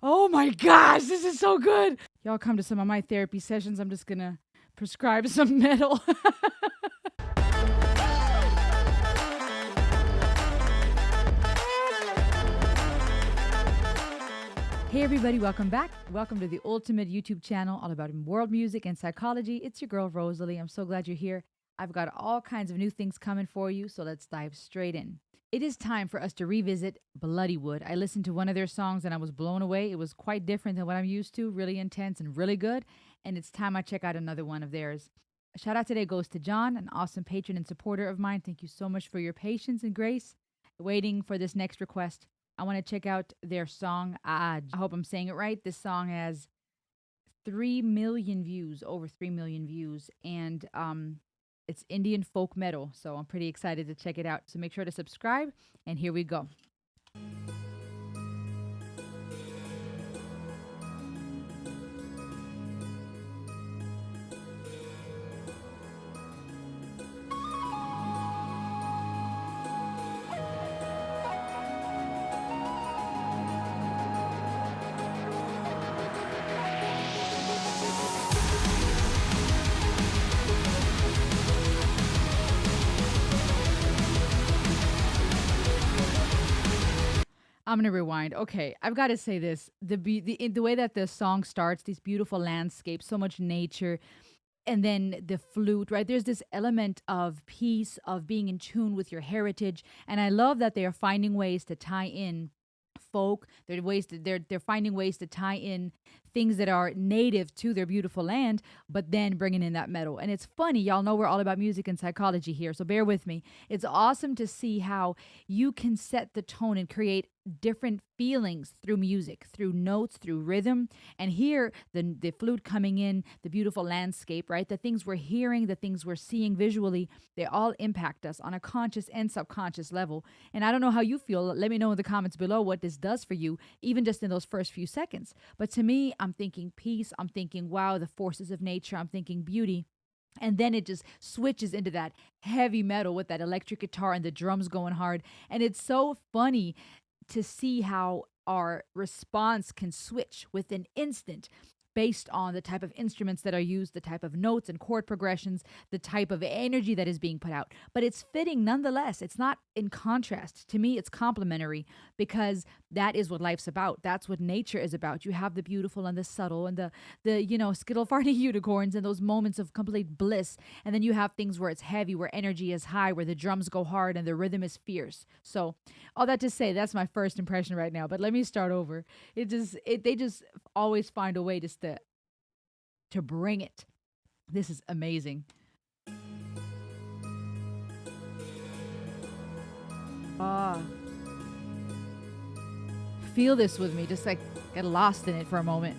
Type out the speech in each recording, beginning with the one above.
Oh my gosh, this is so good. Y'all come to some of my therapy sessions. I'm just gonna prescribe some metal. Hey everybody, welcome back. Welcome to the ultimate YouTube channel all about world music and psychology. It's your girl Rosalie. I'm so glad you're here. I've got all kinds of new things coming for you, so let's dive straight in. It is time for us to revisit Bloodywood. I listened to one of their songs and I was blown away. It was quite different than what I'm used to, really intense and really good. And it's time I check out another one of theirs. A shout out today goes to John, an awesome patron and supporter of mine. Thank you so much for your patience and grace waiting for this next request. I want to check out their song Aj. I hope I'm saying it right. This song has 3 million views, over 3 million views, and it's Indian folk metal. So I'm pretty excited to check it out. So make sure to subscribe, and here we go. I'm gonna rewind. Okay, I've got to say this: the way that the song starts, these beautiful landscapes, so much nature, and then the flute. Right, there's this element of peace, of being in tune with your heritage, and I love that they are finding ways to tie in folk. They're finding ways to tie in things that are native to their beautiful land, but then bringing in that metal. And it's funny, y'all know we're all about music and psychology here, so bear with me. It's awesome to see how you can set the tone and create different feelings through music, through notes, through rhythm. And here, the flute coming in, the beautiful landscape, right? The things we're hearing, the things we're seeing visually, they all impact us on a conscious and subconscious level. And I don't know how you feel. Let me know in the comments below what this does for you, even just in those first few seconds. But to me, I'm thinking peace. I'm thinking, wow, the forces of nature. I'm thinking beauty. And then it just switches into that heavy metal with that electric guitar and the drums going hard. And it's so funny to see how our response can switch with an instant based on the type of instruments that are used, the type of notes and chord progressions, the type of energy that is being put out. But it's fitting nonetheless. It's not in contrast. To me, it's complementary because that is what life's about. That's what nature is about. You have the beautiful and the subtle and the skittle farting unicorns and those moments of complete bliss. And then you have things where it's heavy, where energy is high, where the drums go hard and the rhythm is fierce. So all that to say, that's my first impression right now. But let me start over. They just always find a way to bring it. This is amazing. Ah, feel this with me. Just like get lost in it for a moment.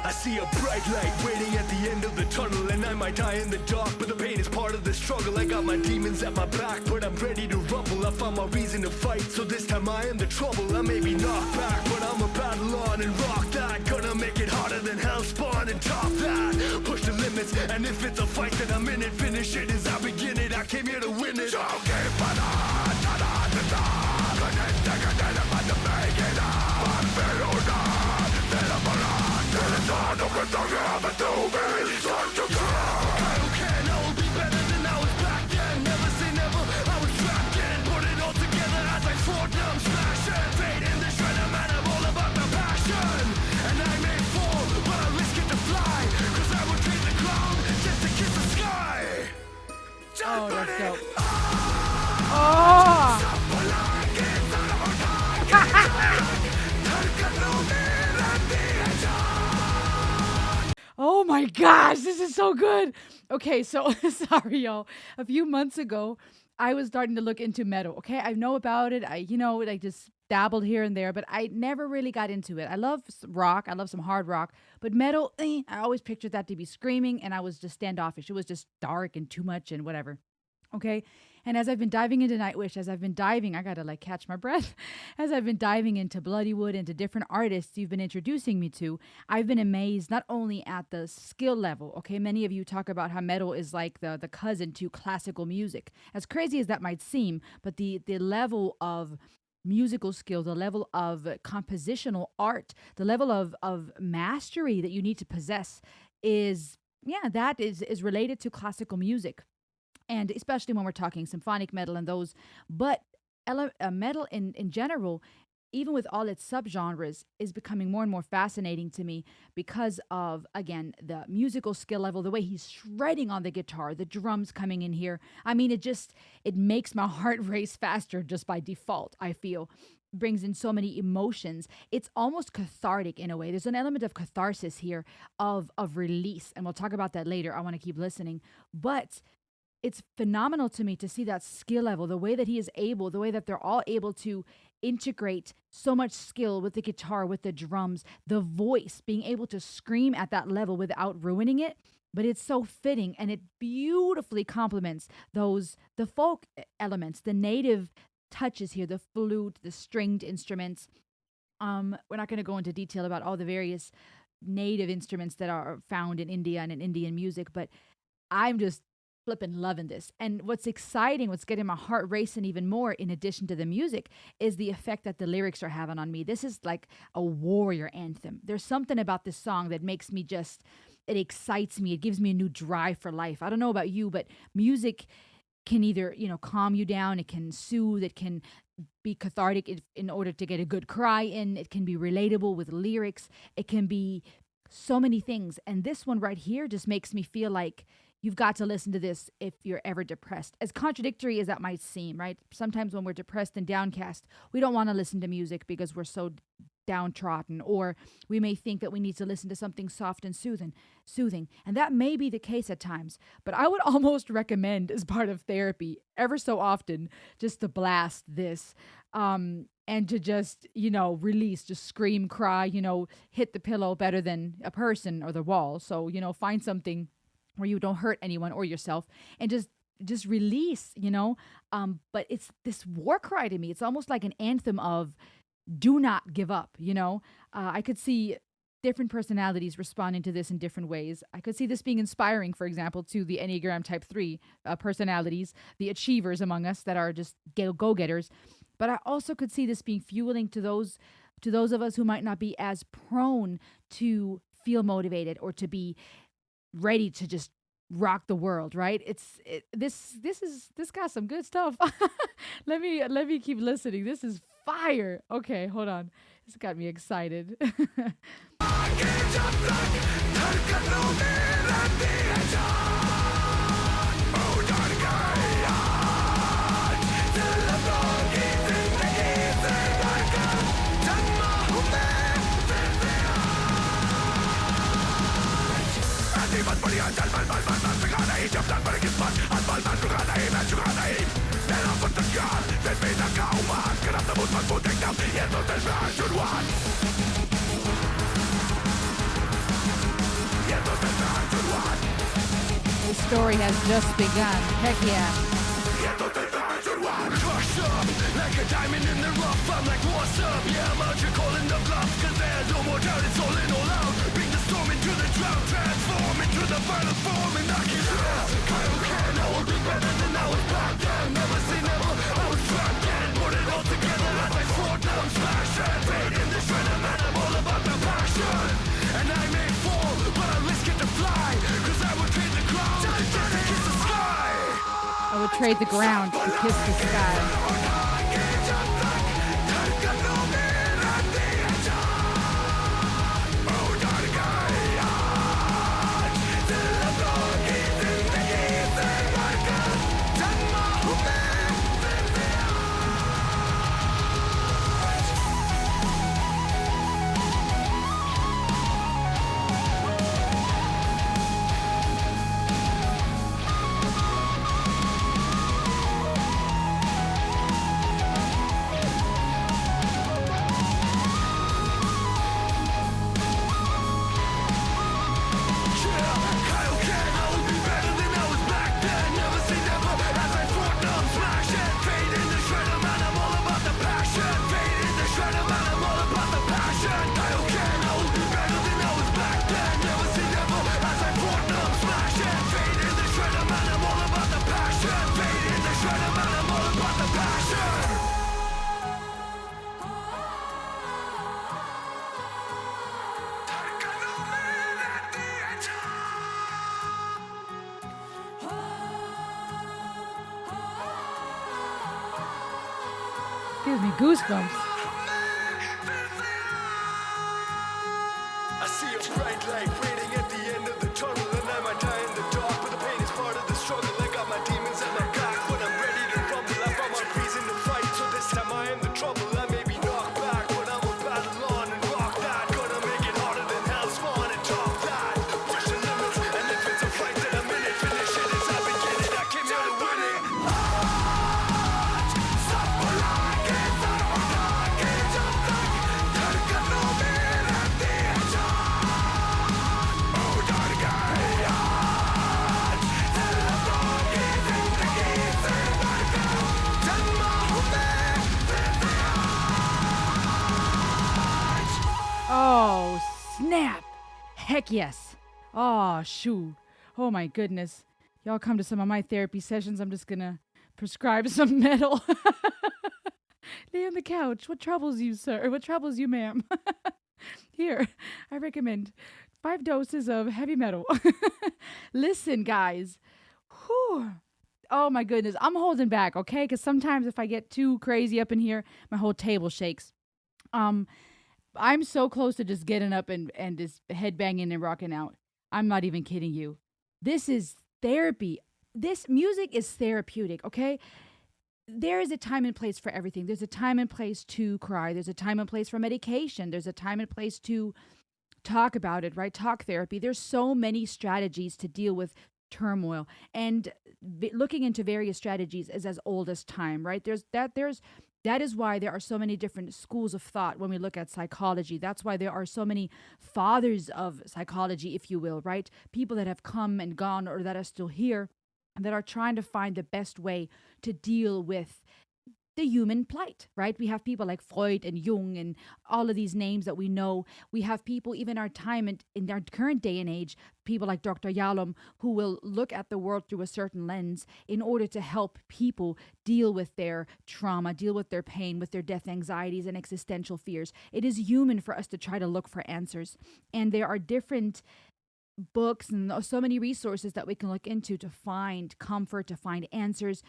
I see a bright light waiting at the end of the tunnel, and I might die in the dark, but the pain is part of the struggle. I got my demons at my back, but I'm ready to rumble. I found my reason to fight, so this time I am the trouble. I may be knocked back, but I'm a battle on and rock that. Gonna make it harder than hell spawn and top that. Push the limits, and if it's a fight, then I'm in it. Finish it as I begin it, I came here to win it. Oh, that's dope. Oh! Oh my gosh, this is so good. Okay, so sorry, y'all. A few months ago, I was starting to look into metal. Okay, I know about it. Like just dabbled here and there, but I never really got into it. I love rock, I love some hard rock, but metal, I always pictured that to be screaming, and I was just standoffish. It was just dark and too much and whatever. Okay. And as I've been diving into Nightwish, as I've been diving, I gotta like catch my breath. As I've been diving into Bloodywood, into different artists you've been introducing me to, I've been amazed not only at the skill level. Okay, many of you talk about how metal is like the cousin to classical music. As crazy as that might seem, but the level of musical skill, the level of compositional art, the level of mastery that you need to possess is, yeah, that is related to classical music, and especially when we're talking symphonic metal and those. But metal in general, even with all its subgenres, is becoming more and more fascinating to me because of, again, the musical skill level, the way he's shredding on the guitar, the drums coming in here. I mean, it makes my heart race faster just by default, I feel. Brings in so many emotions. It's almost cathartic in a way. There's an element of catharsis here, of release, and we'll talk about that later. I want to keep listening. But it's phenomenal to me to see that skill level, the way that he is able, the way that they're all able to integrate so much skill with the guitar, with the drums, the voice, being able to scream at that level without ruining it. But it's so fitting, and it beautifully complements the folk elements, the native touches here, the flute, the stringed instruments. We're not going to go into detail about all the various native instruments that are found in India and in Indian music, but I'm just flipping loving this. And what's exciting, what's getting my heart racing even more, in addition to the music, is the effect that the lyrics are having on me. This is like a warrior anthem. There's something about this song that makes me just, it excites me. It gives me a new drive for life. I don't know about you, but music can either, calm you down. It can soothe. It can be cathartic in order to get a good cry in. It can be relatable with lyrics. It can be so many things. And this one right here just makes me feel like you've got to listen to this if you're ever depressed. As contradictory as that might seem, right? Sometimes when we're depressed and downcast, we don't want to listen to music because we're so downtrodden, or we may think that we need to listen to something soft and soothing. And that may be the case at times, but I would almost recommend, as part of therapy, ever so often, just to blast this, and to just, release, just scream, cry, hit the pillow better than a person or the wall. So, find something where you don't hurt anyone or yourself, and just release, but it's this war cry to me. It's almost like an anthem of do not give up. I could see different personalities responding to this in different ways. I could see this being inspiring, for example, to the Enneagram Type 3 personalities, the achievers among us that are just go-getters. But I also could see this being fueling to those of us who might not be as prone to feel motivated or to be ready to just rock the world, right? This got some good stuff. Let me keep listening. This is fire. Okay, hold on. This got me excited. The story has just begun. Heck yeah. Crushed up like a diamond in the rough. I'm like, what's up? Yeah, I'm out here calling the bluff, cause there's no more doubt, it's all in, all out. Bring the storm into the drought, transform into the final form and knock it out. I don't care, now we'll be better than I was back then. Never say never, I was trapped and put it all together as I fought, now I'm smashing. Pain in the shredder, man, I'm all about the passion. And I may fall, but I risk it to fly, cause I would trade the ground just to kiss the sky. I would trade the ground to kiss the sky. Gives me goosebumps. I see a bright light waiting at the end of the tunnel, and I might die in the dark, but the pain is part of the struggle. I got my demons at my back, but I'm ready to rumble. I found my reason to fight, so this time I am the trouble. I may be knocked back, but I'm a battle on and rock that. Gonna make it harder than hell, spawn and top that. Push the limits, and if it's a fight, then I'm in it. Finish it as I begin it. I came here to win it. Oh, snap. Heck yes. Oh, shoot. Oh, my goodness. Y'all come to some of my therapy sessions. I'm just going to prescribe some metal. Lay on the couch. What troubles you, sir? Or what troubles you, ma'am? Here, I recommend 5 doses of heavy metal. Listen, guys. Whew. Oh, my goodness. I'm holding back, okay? Because sometimes if I get too crazy up in here, my whole table shakes. I'm so close to just getting up and just headbanging and rocking out. I'm not even kidding you. This is therapy. This music is therapeutic, okay? There is a time and place for everything. There's a time and place to cry. There's a time and place for medication. There's a time and place to talk about it, right? Talk therapy. There's so many strategies to deal with turmoil, and looking into various strategies is as old as time, right? That is why there are so many different schools of thought when we look at psychology. That's why there are so many fathers of psychology, if you will, right? People that have come and gone or that are still here that are trying to find the best way to deal with the human plight, right? We have people like Freud and Jung and all of these names that we know. We have people, even our time and in our current day and age, people like Dr. Yalom, who will look at the world through a certain lens in order to help people deal with their trauma, deal with their pain, with their death anxieties and existential fears. It is human for us to try to look for answers. And there are different books and so many resources that we can look into to find comfort, to find answers.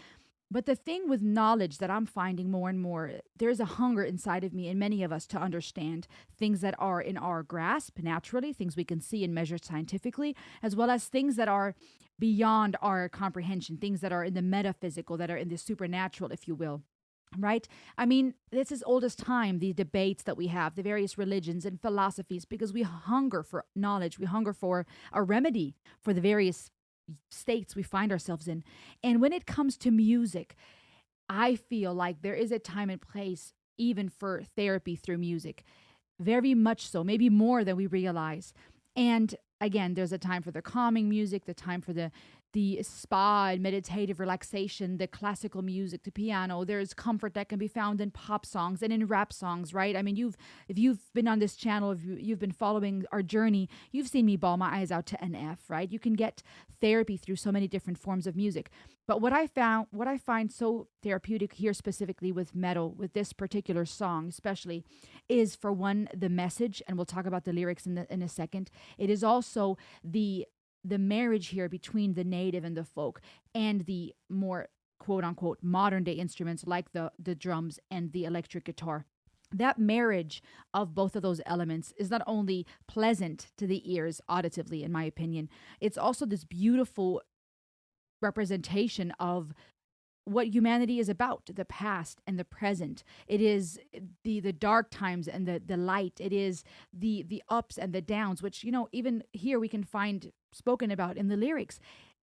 But the thing with knowledge that I'm finding more and more, there's a hunger inside of me and many of us to understand things that are in our grasp naturally, things we can see and measure scientifically, as well as things that are beyond our comprehension, things that are in the metaphysical, that are in the supernatural, if you will. Right? I mean, this is old as time, the debates that we have, the various religions and philosophies, because we hunger for knowledge. We hunger for a remedy for the various states we find ourselves in. And when it comes to music, I feel like there is a time and place even for therapy through music. Very much so, maybe more than we realize. And again, there's a time for the calming music, the time for the spa and meditative relaxation, the classical music, the piano. There's comfort that can be found in pop songs and in rap songs, right? I mean, if you've been on this channel, if you've been following our journey, you've seen me bawl my eyes out to NF, right? You can get therapy through so many different forms of music. But what I find so therapeutic here specifically with metal, with this particular song especially, is for one, the message, and we'll talk about the lyrics in a second. It is also the marriage here between the native and the folk and the more quote unquote modern day instruments like the drums and the electric guitar. That marriage of both of those elements is not only pleasant to the ears auditively, in my opinion, it's also this beautiful representation of what humanity is about, the past and the present. It is the dark times and the light. It is the ups and the downs, which, you know, even here we can find spoken about in the lyrics.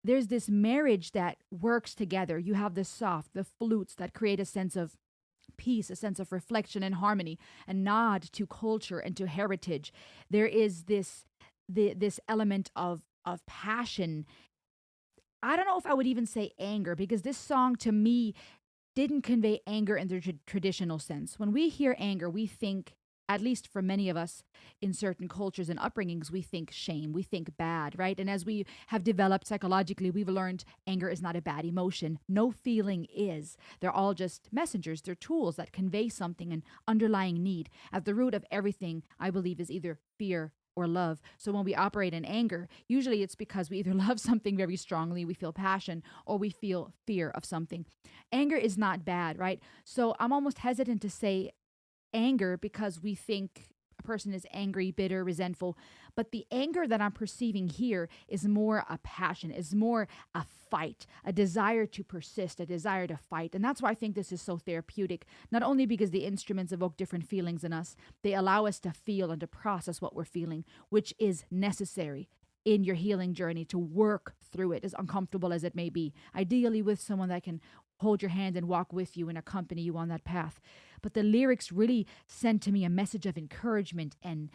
There's this marriage that works together. You have the soft, the flutes that create a sense of peace, a sense of reflection and harmony, a nod to culture and to heritage. There is this element of passion. I don't know if I would even say anger, because this song to me didn't convey anger in the traditional sense. When we hear anger, we think, at least for many of us in certain cultures and upbringings, we think shame, we think bad, right? And as we have developed psychologically, we've learned anger is not a bad emotion. No feeling is. They're all just messengers. They're tools that convey something, an underlying need. At the root of everything, I believe, is either fear, or love. So when we operate in anger, usually it's because we either love something very strongly, we feel passion, or we feel fear of something. Anger is not bad, right? So I'm almost hesitant to say anger because we think a person is angry, bitter, resentful. But the anger that I'm perceiving here is more a passion, is more a fight, a desire to persist, a desire to fight. And that's why I think this is so therapeutic, not only because the instruments evoke different feelings in us, they allow us to feel and to process what we're feeling, which is necessary in your healing journey to work through it, as uncomfortable as it may be. Ideally, with someone that can hold your hand and walk with you and accompany you on that path. But the lyrics really send to me a message of encouragement and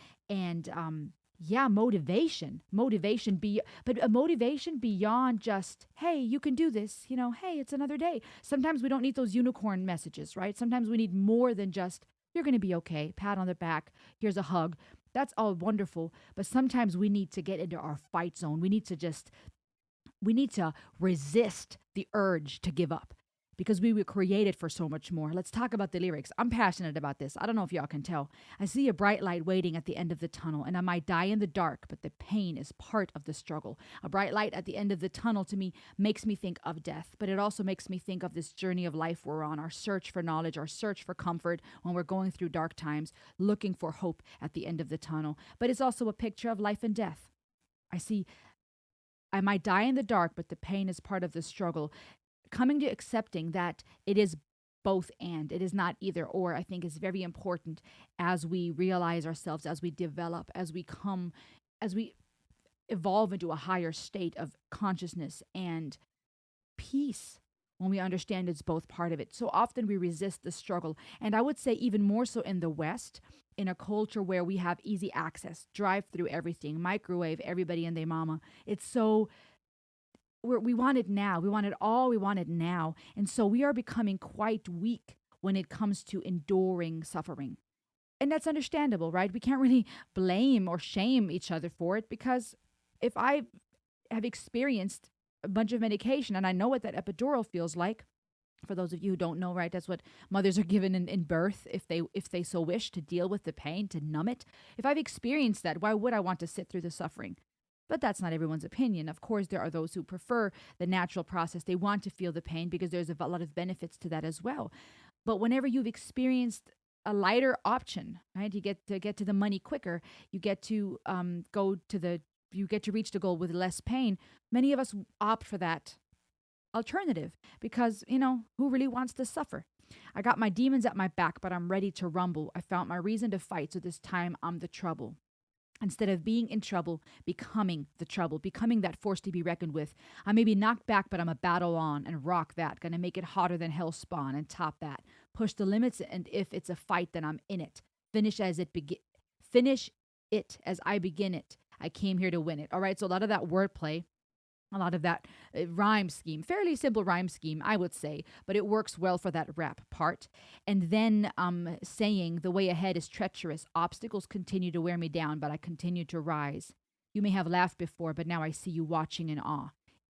yeah, motivation but a motivation beyond just, hey, you can do this, hey, it's another day. Sometimes we don't need those unicorn messages, right? Sometimes we need more than just, you're going to be okay, pat on the back, here's a hug. That's all wonderful, but sometimes we need to get into our fight zone. We need to resist the urge to give up because we were created for so much more. Let's talk about the lyrics. I'm passionate about this. I don't know if y'all can tell. I see a bright light waiting at the end of the tunnel, and I might die in the dark, but the pain is part of the struggle. A bright light at the end of the tunnel to me makes me think of death, but it also makes me think of this journey of life we're on, our search for knowledge, our search for comfort when we're going through dark times, looking for hope at the end of the tunnel. But it's also a picture of life and death. I see I might die in the dark, but the pain is part of the struggle. Coming to accepting that it is both and, it is not either or, I think is very important as we realize ourselves, as we develop, as we evolve into a higher state of consciousness and peace when we understand it's both part of it. So often we resist the struggle. And I would say even more so in the West, in a culture where we have easy access, drive through everything, microwave everybody and their mama. It's so we want it now. We want it all. We want it now. And so we are becoming quite weak when it comes to enduring suffering. And that's understandable, right? We can't really blame or shame each other for it because if I have experienced a bunch of medication and I know what that epidural feels like, for those of you who don't know, right, that's what mothers are given in birth if they so wish to deal with the pain, to numb it. If I've experienced that, why would I want to sit through the suffering? But that's not everyone's opinion. Of course, there are those who prefer the natural process. They want to feel the pain because there's a lot of benefits to that as well. But whenever you've experienced a lighter option, right, you get to the money quicker. You get to you get to reach the goal with less pain. Many of us opt for that alternative because, who really wants to suffer? I got my demons at my back, but I'm ready to rumble. I found my reason to fight, so this time I'm the trouble. Instead of being in trouble, becoming the trouble, becoming that force to be reckoned with. I may be knocked back, but I'm a battle on and rock that. Gonna make it hotter than hell spawn and top that. Push the limits, and if it's a fight, then I'm in it. Finish it as I begin it. I came here to win it. All right, so a lot of that wordplay, a lot of that rhyme scheme, fairly simple rhyme scheme, I would say, but it works well for that rap part. And then saying the way ahead is treacherous. Obstacles continue to wear me down, but I continue to rise. You may have laughed before, but now I see you watching in awe.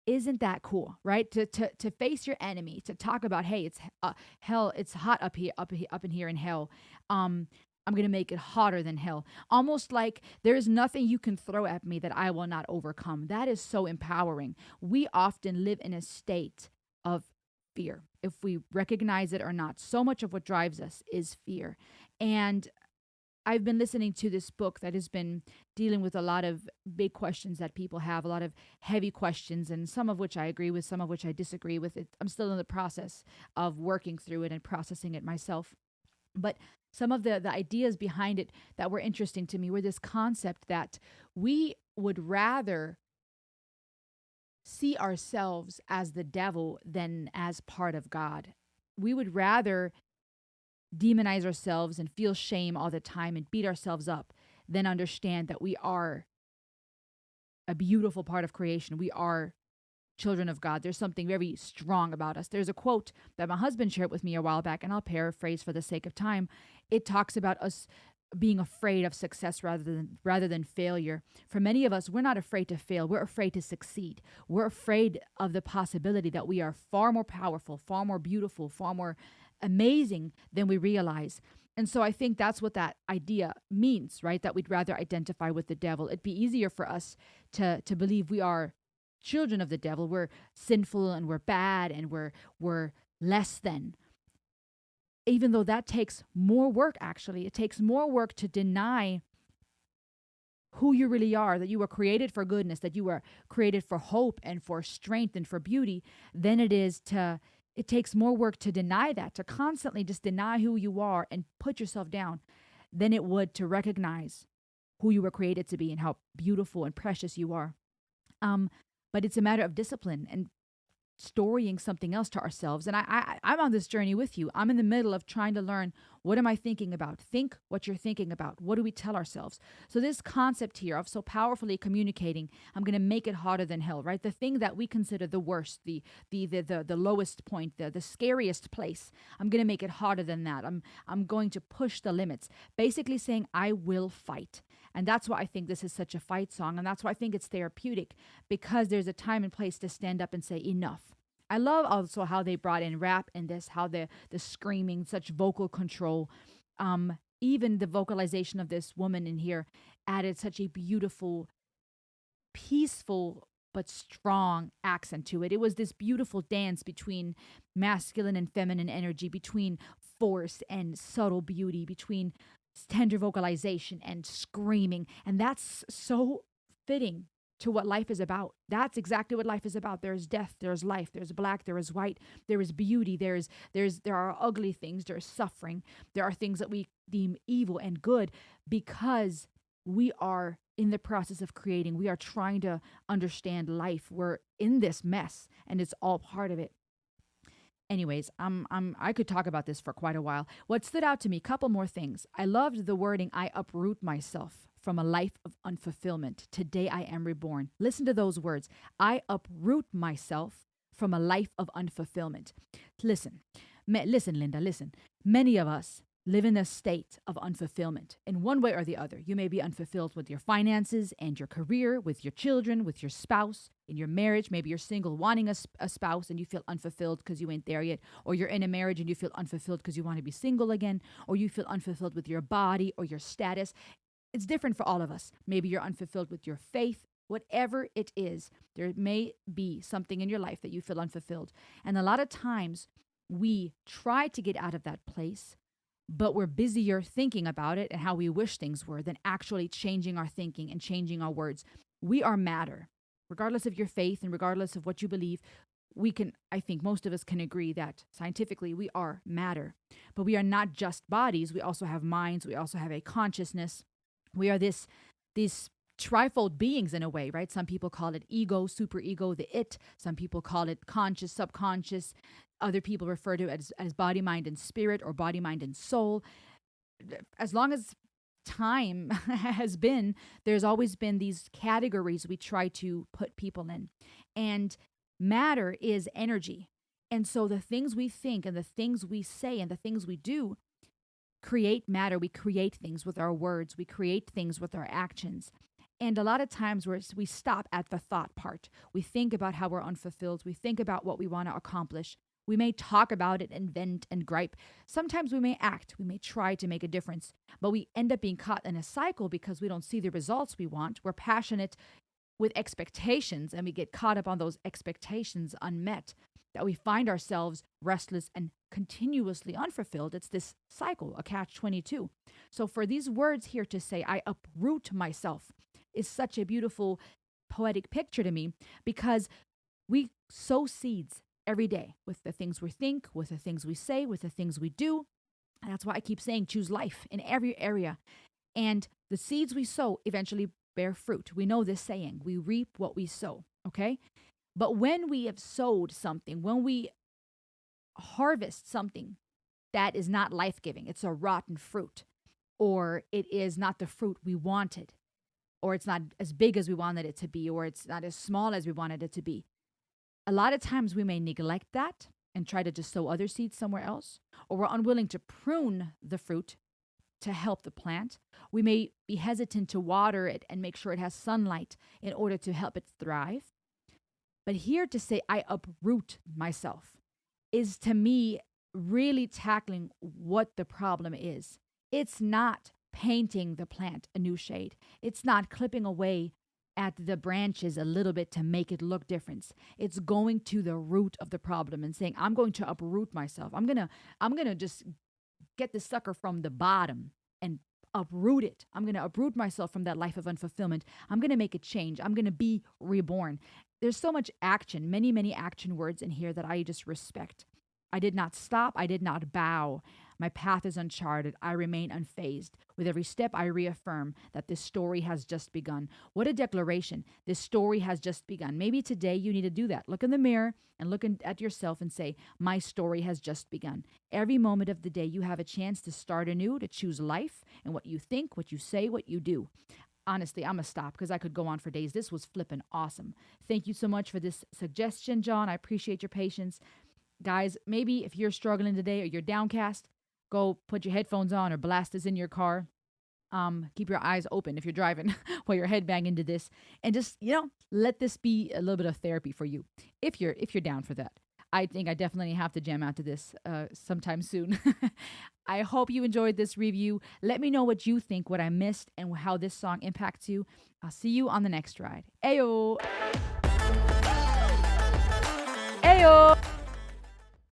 Isn't that cool, right? To face your enemy, to talk about, hey, it's hell, it's hot up in here in hell. I'm going to make it hotter than hell. Almost like there is nothing you can throw at me that I will not overcome. That is so empowering. We often live in a state of fear, if we recognize it or not. So much of what drives us is fear. And I've been listening to this book that has been dealing with a lot of big questions that people have, a lot of heavy questions, and some of which I agree with, some of which I disagree with. I'm still in the process of working through it and processing it myself. But some of the ideas behind it that were interesting to me were this concept that we would rather see ourselves as the devil than as part of God. We would rather demonize ourselves and feel shame all the time and beat ourselves up than understand that we are a beautiful part of creation. We are children of God. There's something very strong about us. There's a quote that my husband shared with me a while back, and I'll paraphrase for the sake of time. It talks about us being afraid of success rather than failure. For many of us, we're not afraid to fail. We're afraid to succeed. We're afraid of the possibility that we are far more powerful, far more beautiful, far more amazing than we realize. And so I think that's what that idea means, right? That we'd rather identify with the devil. It'd be easier for us to believe we are children of the devil. We're sinful and we're bad and we're less than. Even though that takes more work, actually. It takes more work to deny who you really are, that you were created for goodness, that you were created for hope and for strength and for beauty, than it takes more work to deny that, to constantly just deny who you are and put yourself down, than it would to recognize who you were created to be and how beautiful and precious you are. Um, but it's a matter of discipline and storying something else to ourselves. And I'm on this journey with you. I'm in the middle of trying to learn, what am I thinking about? Think what you're thinking about. What do we tell ourselves? So this concept here of so powerfully communicating, I'm going to make it harder than hell, right? The thing that we consider the worst, the lowest point, the scariest place, I'm going to make it harder than that. I'm going to push the limits. Basically saying, I will fight. And that's why I think this is such a fight song. And that's why I think it's therapeutic, because there's a time and place to stand up and say enough. I love also how they brought in rap in this, how the screaming, such vocal control. Even the vocalization of this woman in here added such a beautiful, peaceful, but strong accent to it. It was this beautiful dance between masculine and feminine energy, between force and subtle beauty, between tender vocalization and screaming. And that's so fitting to what life is about. That's exactly what life is about. There's death, there's life, there's black, there is white, there is beauty, there are ugly things, there's suffering, there are things that we deem evil and good, because we are in the process of creating. We are trying to understand life. We're in this mess, and it's all part of it. Anyways, I could talk about this for quite a while. What stood out to me, couple more things. I loved the wording, I uproot myself from a life of unfulfillment. Today I am reborn. Listen to those words. I uproot myself from a life of unfulfillment. Listen, listen, Linda, listen. Many of us live in a state of unfulfillment in one way or the other. You may be unfulfilled with your finances and your career, with your children, with your spouse, in your marriage. Maybe you're single, wanting a spouse, and you feel unfulfilled because you ain't there yet. Or you're in a marriage and you feel unfulfilled because you want to be single again. Or you feel unfulfilled with your body or your status. It's different for all of us. Maybe you're unfulfilled with your faith. Whatever it is, there may be something in your life that you feel unfulfilled. And a lot of times we try to get out of that place, but we're busier thinking about it and how we wish things were than actually changing our thinking and changing our words. We are matter. Regardless of your faith and regardless of what you believe, I think most of us can agree that scientifically we are matter. But we are not just bodies. We also have minds. We also have a consciousness. We are these trifold beings in a way, right? Some people call it ego, superego, the it. Some people call it conscious, subconscious. Other people refer to it as body, mind, and spirit, or body, mind, and soul. As long as time has been, there's always been these categories we try to put people in. And matter is energy. And so the things we think and the things we say and the things we do create matter. We create things with our words. We create things with our actions. And a lot of times we stop at the thought part. We think about how we're unfulfilled. We think about what we want to accomplish. We may talk about it and vent and gripe. Sometimes we may act. We may try to make a difference. But we end up being caught in a cycle because we don't see the results we want. We're passionate with expectations, and we get caught up on those expectations unmet, that we find ourselves restless and continuously unfulfilled. It's this cycle, a catch-22. So for these words here to say, I uproot myself, is such a beautiful poetic picture to me, because we sow seeds every day with the things we think, with the things we say, with the things we do. And that's why I keep saying choose life in every area. And the seeds we sow eventually bear fruit. We know this saying, we reap what we sow, okay? But when we have sowed something, when we harvest something that is not life-giving, it's a rotten fruit, or it is not the fruit we wanted, or it's not as big as we wanted it to be, or it's not as small as we wanted it to be. A lot of times we may neglect that and try to just sow other seeds somewhere else, or we're unwilling to prune the fruit to help the plant. We may be hesitant to water it and make sure it has sunlight in order to help it thrive. But here to say, I uproot myself, is to me really tackling what the problem is. It's not painting the plant a new shade. It's not clipping away at the branches a little bit to make it look different. It's going to the root of the problem and saying, I'm going to uproot myself. I'm gonna just get the sucker from the bottom and uproot it. I'm going to uproot myself from that life of unfulfillment. I'm going to make a change. I'm going to be reborn. There's so much action, many, many action words in here that I just respect. I did not stop. I did not bow. My path is uncharted. I remain unfazed. With every step, I reaffirm that this story has just begun. What a declaration. This story has just begun. Maybe today you need to do that. Look in the mirror and look at yourself and say, my story has just begun. Every moment of the day, you have a chance to start anew, to choose life and what you think, what you say, what you do. Honestly, I'm going to stop because I could go on for days. This was flipping awesome. Thank you so much for this suggestion, John. I appreciate your patience. Guys, maybe if you're struggling today or you're downcast, go put your headphones on or blast this in your car. Keep your eyes open if you're driving while you're headbanging to this, and just let this be a little bit of therapy for you if you're down for that. I think I definitely have to jam out to this sometime soon. I hope you enjoyed this review. Let me know what you think, what I missed, and how this song impacts you. I'll see you on the next ride. Ayo! Ayo!